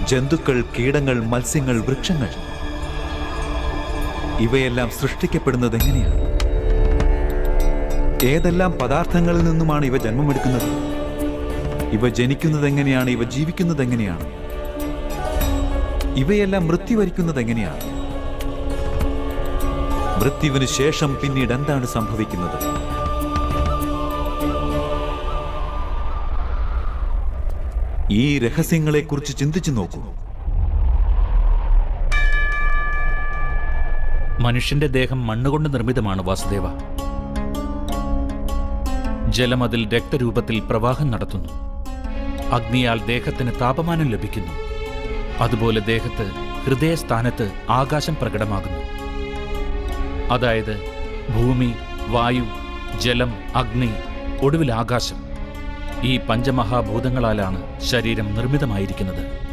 ജന്തുക്കൾ, കീടങ്ങൾ, മത്സ്യങ്ങൾ, വൃക്ഷങ്ങൾ ഇവയെല്ലാം സൃഷ്ടിക്കപ്പെടുന്നത് എങ്ങനെയാണ്? ഏതെല്ലാം പദാർത്ഥങ്ങളിൽ നിന്നുമാണ് ഇവ ജന്മമെടുക്കുന്നത്? ഇവ ജനിക്കുന്നത് എങ്ങനെയാണ്? ഇവ ജീവിക്കുന്നത് എങ്ങനെയാണ്? ഇവയെല്ലാം മൃത്യു വരിക്കുന്നത് എങ്ങനെയാണ്? മൃത്യുവിന് ശേഷം പിന്നീട് എന്താണ് സംഭവിക്കുന്നത്? ഈ രഹസ്യങ്ങളെക്കുറിച്ച് ചിന്തിച്ചു നോക്കൂ. മനുഷ്യന്റെ ദേഹം മണ്ണുകൊണ്ട് നിർമ്മിതമാണ് വാസുദേവ. ജലം അതിൽ രക്തരൂപത്തിൽ പ്രവാഹം നടത്തുന്നു. അഗ്നിയാൽ ദേഹത്തിന് താപമാനം ലഭിക്കുന്നു. അതുപോലെ ദേഹത്ത് ഹൃദയസ്ഥാനത്ത് ആകാശം പ്രകടമാകുന്നു. അതായത് ഭൂമി, വായു, ജലം, അഗ്നി, ഒടുവിൽ ആകാശം. ഈ പഞ്ചമഹാഭൂതങ്ങളാലാണ് ശരീരം നിർമ്മിതമായിരിക്കുന്നത്.